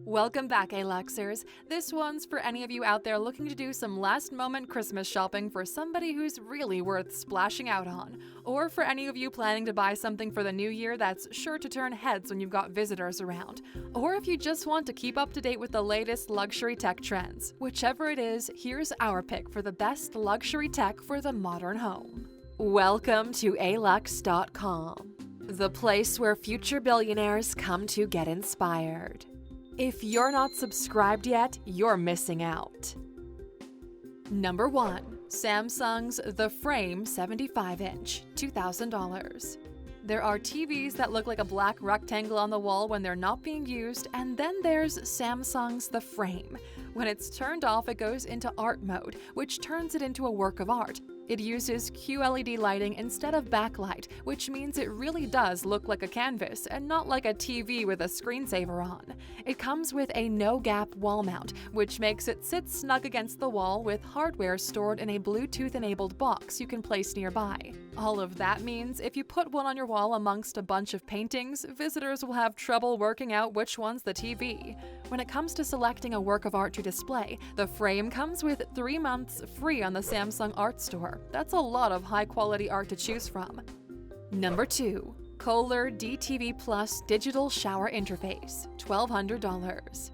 Welcome back, Aluxers. This one's for any of you out there looking to do some last-moment Christmas shopping for somebody who's really worth splashing out on, or for any of you planning to buy something for the new year that's sure to turn heads when you've got visitors around, or if you just want to keep up to date with the latest luxury tech trends. Whichever it is, here's our pick for the best luxury tech for the modern home. Welcome to Alux.com, the place where future billionaires come to get inspired. If you're not subscribed yet, you're missing out. Number 1. Samsung's The Frame 75-inch, $2,000. There are TVs that look like a black rectangle on the wall when they're not being used, and then there's Samsung's The Frame. When it's turned off, it goes into art mode, which turns it into a work of art. It uses QLED lighting instead of backlight, which means it really does look like a canvas and not like a TV with a screensaver on. It comes with a no-gap wall mount, which makes it sit snug against the wall with hardware stored in a Bluetooth-enabled box you can place nearby. All of that means if you put one on your wall amongst a bunch of paintings, visitors will have trouble working out which one's the TV. When it comes to selecting a work of art to display, the Frame comes with 3 months free on the Samsung Art Store. That's a lot of high-quality art to choose from. Number 2. Kohler DTV Digital Shower Interface, $1,200.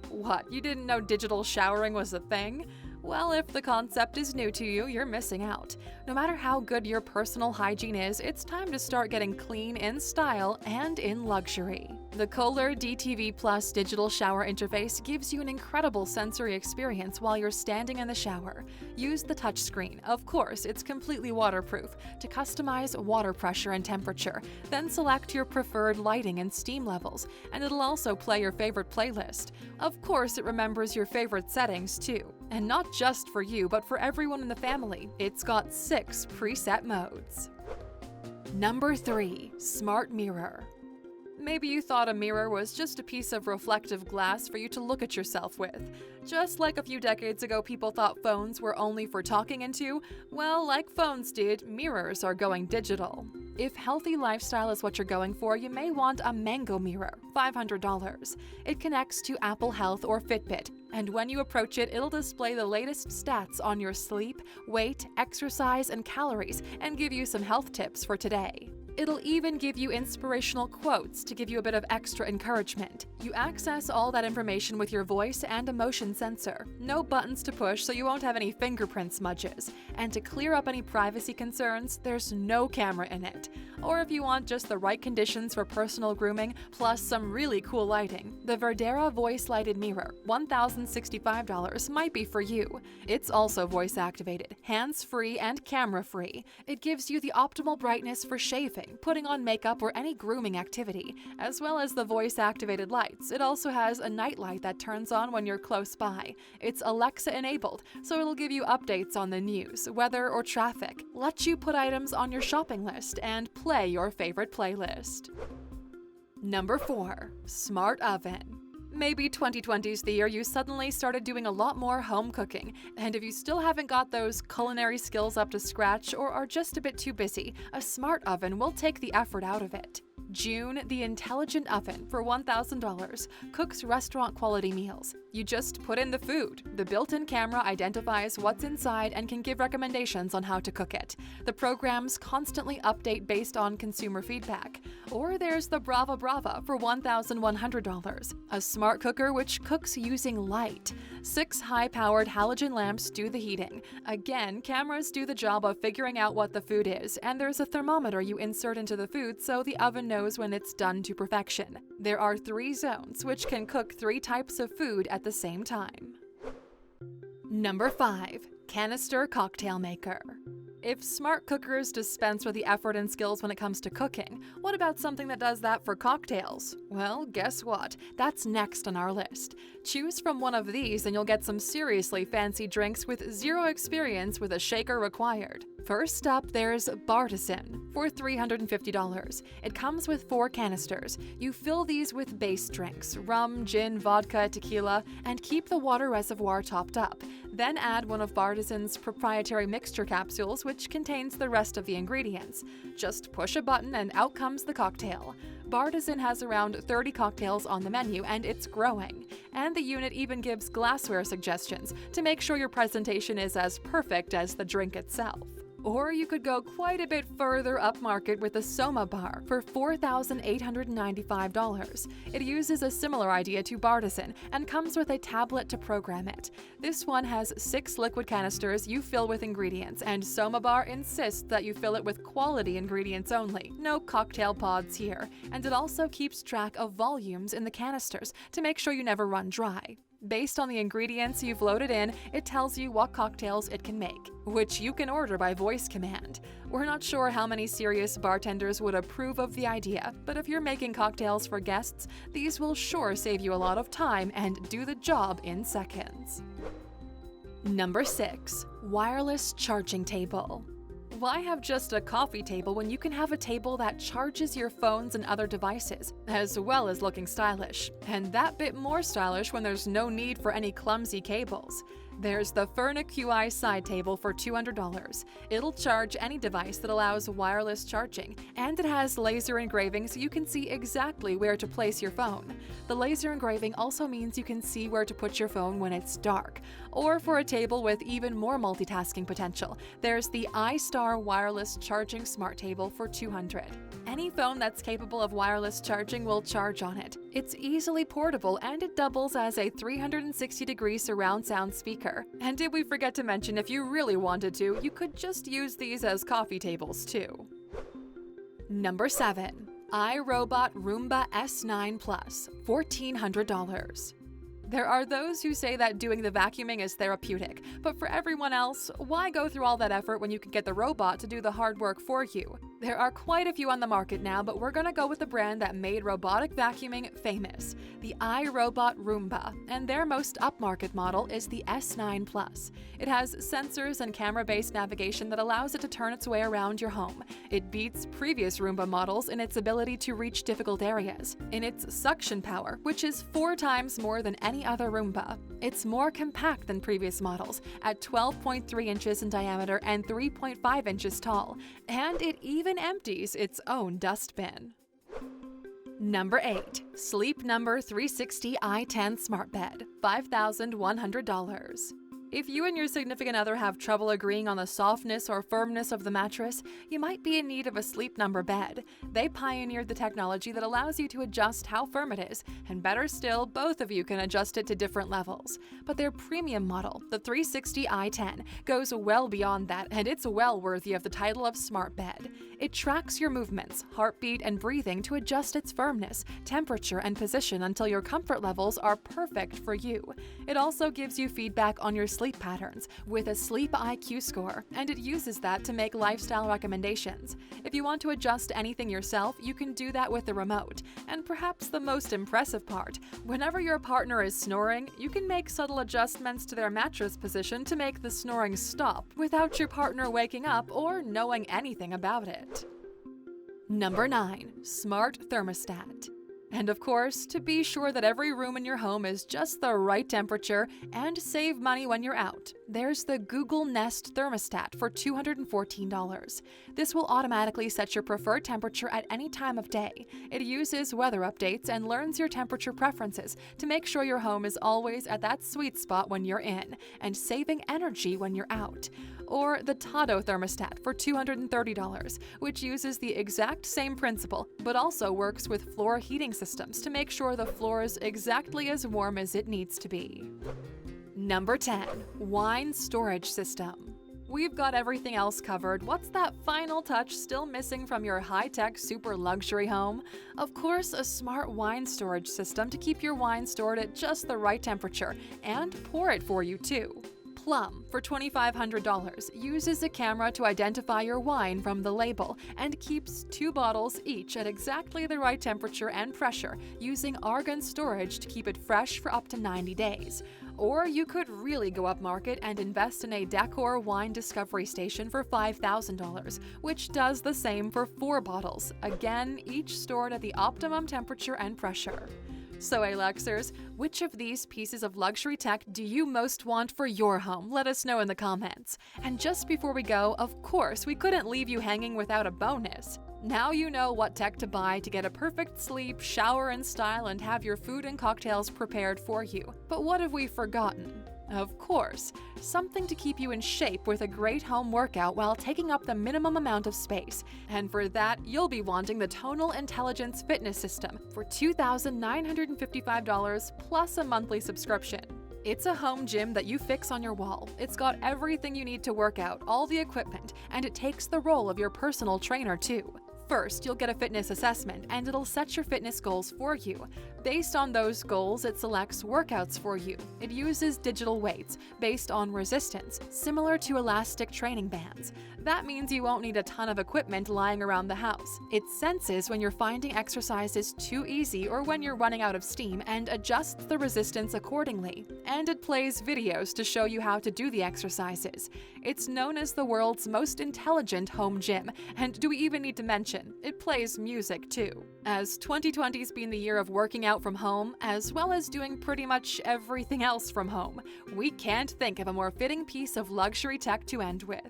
What, you didn't know digital showering was a thing? Well, if the concept is new to you, you're missing out. No matter how good your personal hygiene is, it's time to start getting clean in style and in luxury. The Kohler DTV Digital Shower Interface gives you an incredible sensory experience while you're standing in the shower. Use the touchscreen, of course it's completely waterproof, to customize water pressure and temperature, then select your preferred lighting and steam levels, and it'll also play your favorite playlist. Of course it remembers your favorite settings too. And not just for you, but for everyone in the family. It's got 6 preset modes. Number 3. Smart Mirror. Maybe you thought a mirror was just a piece of reflective glass for you to look at yourself with. Just like a few decades ago people thought phones were only for talking into, well, like phones did, mirrors are going digital. If healthy lifestyle is what you're going for, you may want a Mango mirror, $500. It connects to Apple Health or Fitbit, and when you approach it, it'll display the latest stats on your sleep, weight, exercise, and calories, and give you some health tips for today. It'll even give you inspirational quotes to give you a bit of extra encouragement. You access all that information with your voice and a motion sensor. No buttons to push so you won't have any fingerprint smudges. And to clear up any privacy concerns, there's no camera in it. Or if you want just the right conditions for personal grooming, plus some really cool lighting, the Verdera Voice Lighted Mirror, $1,065, might be for you. It's also voice-activated, hands-free, and camera-free. It gives you the optimal brightness for shaving, putting on makeup, or any grooming activity, as well as the voice-activated lights. It also has a night light that turns on when you're close by. It's Alexa-enabled, so it'll give you updates on the news, weather, or traffic, let you put items on your shopping list, and play your favorite playlist. Number 4. Smart Oven. Maybe 2020's the year you suddenly started doing a lot more home cooking, and if you still haven't got those culinary skills up to scratch or are just a bit too busy, a smart oven will take the effort out of it. June, the Intelligent Oven for $1,000 cooks restaurant-quality meals. You just put in the food. The built-in camera identifies what's inside and can give recommendations on how to cook it. The programs constantly update based on consumer feedback. Or there's the Brava Brava for $1,100, a smart cooker which cooks using light. 6 high-powered halogen lamps do the heating. Again, cameras do the job of figuring out what the food is, and there's a thermometer you insert into the food so the oven knows when it's done to perfection. There are 3 zones, which can cook 3 types of food at the same time. Number 5. Canister Cocktail Maker. If smart cookers dispense with the effort and skills when it comes to cooking, what about something that does that for cocktails? Well, guess what? That's next on our list. Choose from one of these and you'll get some seriously fancy drinks with 0 experience with a shaker required. First up, there's Bartizan for $350. It comes with 4 canisters. You fill these with base drinks, rum, gin, vodka, tequila, and keep the water reservoir topped up. Then add one of Bartizan's proprietary mixture capsules, which contains the rest of the ingredients. Just push a button and out comes the cocktail. Bartizan has around 30 cocktails on the menu, and it's growing. And the unit even gives glassware suggestions to make sure your presentation is as perfect as the drink itself. Or you could go quite a bit further upmarket with the Soma Bar for $4,895. It uses a similar idea to Bartizan and comes with a tablet to program it. This one has 6 liquid canisters you fill with ingredients, and Soma Bar insists that you fill it with quality ingredients only, no cocktail pods here. And it also keeps track of volumes in the canisters to make sure you never run dry. Based on the ingredients you've loaded in, it tells you what cocktails it can make, which you can order by voice command. We're not sure how many serious bartenders would approve of the idea, but if you're making cocktails for guests, these will sure save you a lot of time and do the job in seconds. Number 6. Wireless charging table. Why have just a coffee table when you can have a table that charges your phones and other devices, as well as looking stylish? And that bit more stylish when there's no need for any clumsy cables. There's the Furna QI side table for $200. It'll charge any device that allows wireless charging, and it has laser engraving so you can see exactly where to place your phone. The laser engraving also means you can see where to put your phone when it's dark. Or for a table with even more multitasking potential, there's the iStar wireless charging smart table for $200. Any phone that's capable of wireless charging will charge on it. It's easily portable, and it doubles as a 360-degree surround sound speaker. And did we forget to mention, if you really wanted to, you could just use these as coffee tables too. Number 7. iRobot Roomba S9 Plus, $1,400. There are those who say that doing the vacuuming is therapeutic, but for everyone else, why go through all that effort when you can get the robot to do the hard work for you? There are quite a few on the market now, but we're gonna go with the brand that made robotic vacuuming famous, the iRobot Roomba, and their most upmarket model is the S9 Plus. It has sensors and camera-based navigation that allows it to turn its way around your home. It beats previous Roomba models in its ability to reach difficult areas, in its suction power, which is 4 times more than any other Roomba. It's more compact than previous models, at 12.3 inches in diameter and 3.5 inches tall, and it even empties its own dustbin. Number 8. Sleep Number 360 i10 Smart Bed, $5,100. If you and your significant other have trouble agreeing on the softness or firmness of the mattress, you might be in need of a Sleep Number bed. They pioneered the technology that allows you to adjust how firm it is, and better still, both of you can adjust it to different levels. But their premium model, the 360 i10, goes well beyond that, and it's well worthy of the title of Smart Bed. It tracks your movements, heartbeat, and breathing to adjust its firmness, temperature, and position until your comfort levels are perfect for you. It also gives you feedback on your sleep patterns with a Sleep IQ score, and it uses that to make lifestyle recommendations. If you want to adjust anything yourself, you can do that with the remote. And perhaps the most impressive part, whenever your partner is snoring, you can make subtle adjustments to their mattress position to make the snoring stop without your partner waking up or knowing anything about it. Number 9. Smart Thermostat. And of course, to be sure that every room in your home is just the right temperature and save money when you're out, there's the Google Nest Thermostat for $214. This will automatically set your preferred temperature at any time of day. It uses weather updates and learns your temperature preferences to make sure your home is always at that sweet spot when you're in, and saving energy when you're out. Or the Tado thermostat for $230, which uses the exact same principle, but also works with floor heating systems to make sure the floor is exactly as warm as it needs to be. Number 10. Wine Storage System. We've got everything else covered. What's that final touch still missing from your high-tech super luxury home? Of course, a smart wine storage system to keep your wine stored at just the right temperature and pour it for you too. Plum, for $2,500, uses a camera to identify your wine from the label and keeps 2 bottles each at exactly the right temperature and pressure, using argon storage to keep it fresh for up to 90 days. Or you could really go upmarket and invest in a Decor wine discovery station for $5,000, which does the same for 4 bottles, again, each stored at the optimum temperature and pressure. So, Aluxers, which of these pieces of luxury tech do you most want for your home? Let us know in the comments. And just before we go, of course, we couldn't leave you hanging without a bonus. Now you know what tech to buy to get a perfect sleep, shower in style, and have your food and cocktails prepared for you. But what have we forgotten? Of course, something to keep you in shape with a great home workout while taking up the minimum amount of space. And for that, you'll be wanting the Tonal Intelligence Fitness System for $2,955 plus a monthly subscription. It's a home gym that you fix on your wall. It's got everything you need to work out, all the equipment, and it takes the role of your personal trainer too. First, you'll get a fitness assessment, and it'll set your fitness goals for you. Based on those goals, it selects workouts for you. It uses digital weights based on resistance, similar to elastic training bands. That means you won't need a ton of equipment lying around the house. It senses when you're finding exercises too easy or when you're running out of steam and adjusts the resistance accordingly. And it plays videos to show you how to do the exercises. It's known as the world's most intelligent home gym, and do we even need to mention it plays music too. As 2020's been the year of working out from home, as well as doing pretty much everything else from home, we can't think of a more fitting piece of luxury tech to end with.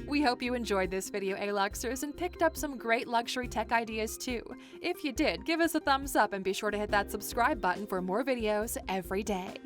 We hope you enjoyed this video, Aluxers, and picked up some great luxury tech ideas too. If you did, give us a thumbs up and be sure to hit that subscribe button for more videos every day.